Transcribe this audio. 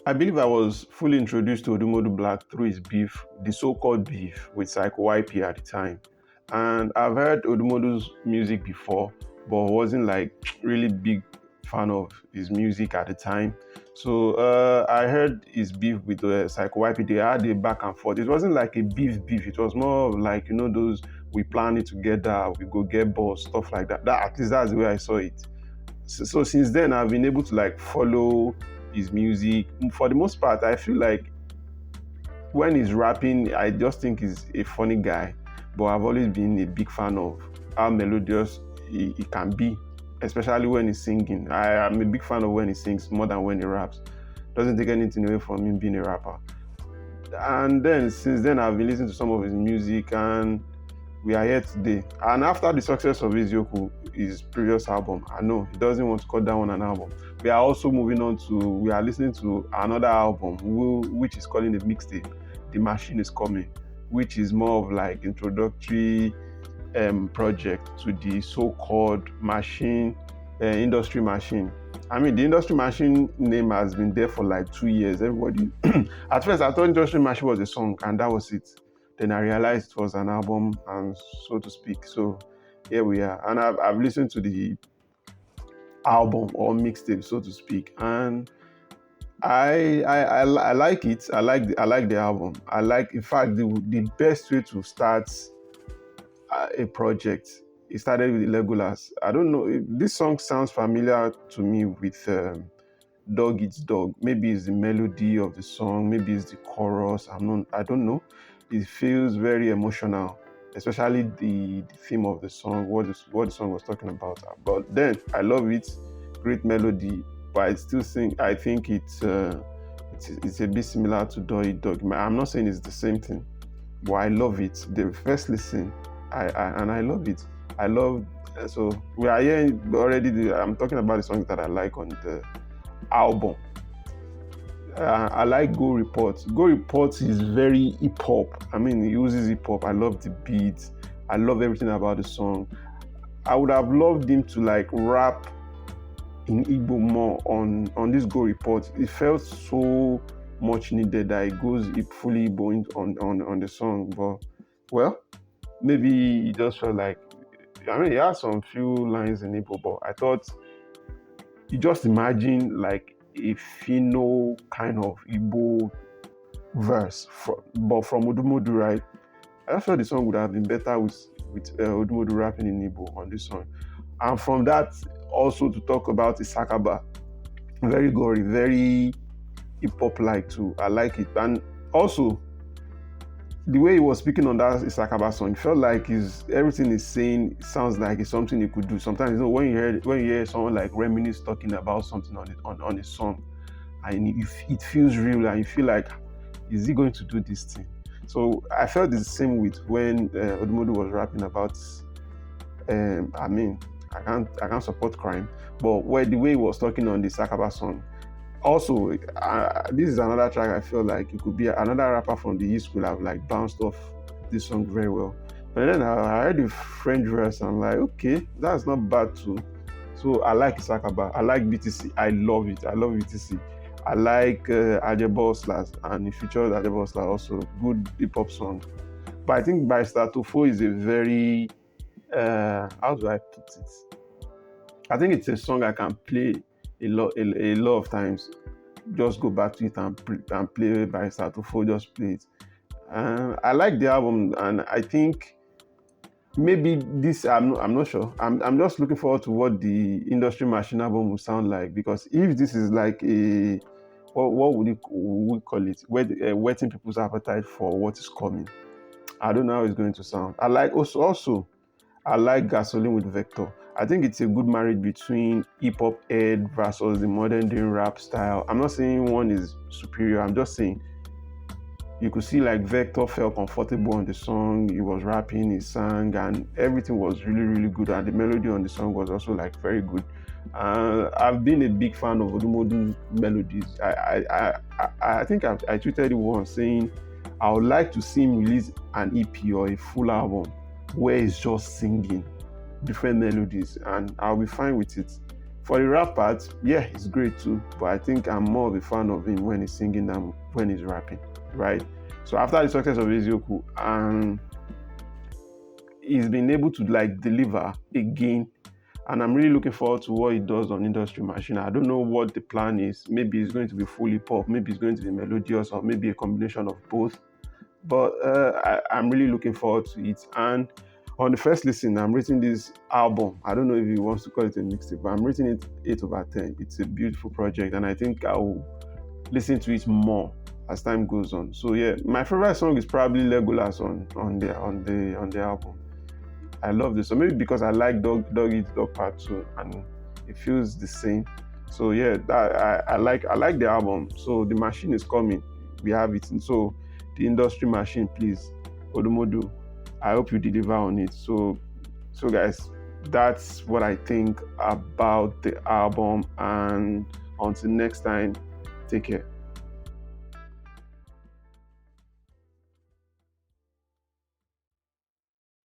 I believe I was fully introduced to Odumodublvck through his beef, the so-called beef with Psycho YP at the time. And I've heard Odumodu's music before, but wasn't like really big fan of his music at the time. So I heard his beef with Psycho YP. They had a back and forth. It wasn't like a beef. It was more of like, those we plan it together, we go get boss, stuff like that. At least that's the way I saw it. So since then I've been able to like follow his music. For the most part, I feel like when he's rapping, I just think he's a funny guy. But I've always been a big fan of how melodious he can be, especially when he's singing. I am a big fan of when he sings more than when he raps. Doesn't take anything away from him being a rapper. And then since then I've been listening to some of his music, and we are here today. And after the success of Izioku, his previous album, I know he doesn't want to cut down on an album. We are also moving on to, we are listening to another album, which is calling a mixtape. The Machine is Coming, which is more of like introductory project to the so-called machine, industry machine. I mean, the industry machine name has been there for like 2 years. Everybody, at first I thought industry machine was a song, and that was it. Then I realized it was an album, and so to speak. So here we are, and I've listened to the album or mixtape, so to speak, and I like it. I like the album. I like, in fact, the best way to start a project. It started with Legolas. I don't know. This song sounds familiar to me with Dog Eats Dog. Maybe it's the melody of the song. Maybe it's the chorus. I don't know. It feels very emotional, especially the theme of the song, what the song was talking about. But then I love it. Great melody. But I think it's a bit similar to Dog Eat Dog. I'm not saying it's the same thing, but I love it. The first listen, I love it. I love, so we are here already. I'm talking about the songs that I like on the album. I like Go Report. Go Report is very hip hop. I mean, he uses hip hop. I love the beats. I love everything about the song. I would have loved him to like rap in Igbo more on this Go Report. It felt so much needed that it goes fully Igbo on the song. But well, maybe it just felt like, I mean, he has some few lines in Igbo, but I thought, you just imagine like a Fino kind of Igbo verse, but from Odumodu, right? I felt the song would have been better with Odumodu rapping in Igbo on this song. And from that, also to talk about Isakaba, very gory, very hip hop like too. I like it, and also the way he was speaking on that Isakaba song, it felt like everything he's saying sounds like it's something he could do. Sometimes, when you hear someone like Reminisce talking about something on a song, and it feels real, and you feel like, is he going to do this thing? So I felt the same with when Odumodu was rapping about. I mean, I can't support crime, but the way he was talking on the Isakaba song. Also, this is another track I feel like it could be another rapper from the East could have like bounced off this song very well. But then I heard the French verse, and I'm like, okay, that's not bad too. So I like Isakaba. I like BTC. I love it. I love BTC. I like Ajebo Slash, and he featured Ajebo Slash also. Good hip hop song. But I think by Statofo is a very, how do I put it? I think it's a song I can play a lot of times. Just go back to it and play by Statofo, just play it. I like the album, and I think maybe this, I'm not sure. I'm just looking forward to what the Industry Machine album will sound like, because if this is like a, what would we call it? Whetting people's appetite for what is coming. I don't know how it's going to sound. I like also I like Gasoline with Vector. I think it's a good marriage between hip hop head versus the modern day rap style. I'm not saying one is superior. I'm just saying you could see like Vector felt comfortable on the song. He was rapping, he sang, and everything was really, really good. And the melody on the song was also like very good. I've been a big fan of Odumodu's melodies. I think I tweeted it once saying I would like to see him release an EP or a full album where he's just singing different melodies, and I'll be fine with it. For the rap part, yeah, it's great too, but I think I'm more of a fan of him when he's singing than when he's rapping, right? So after the success of Ezioku, and he's been able to like deliver again, and I'm really looking forward to what he does on Industry Machine. I don't know what the plan is. Maybe it's going to be fully pop, maybe it's going to be melodious, or maybe a combination of both. But I'm really looking forward to it. And on the first listen, I'm rating this album. I don't know if he wants to call it a mixtape, but I'm rating it 8/10. It's a beautiful project, and I think I will listen to it more as time goes on. So yeah, my favorite song is probably Legolas on the album. I love this. So maybe because I like Dog Eat Dog Part 2 and it feels the same. So yeah, I like the album. So the machine is coming. We have it. And so the Industry Machine, please, Odumodu, I hope you deliver on it. So guys, that's what I think about the album. And until next time, take care.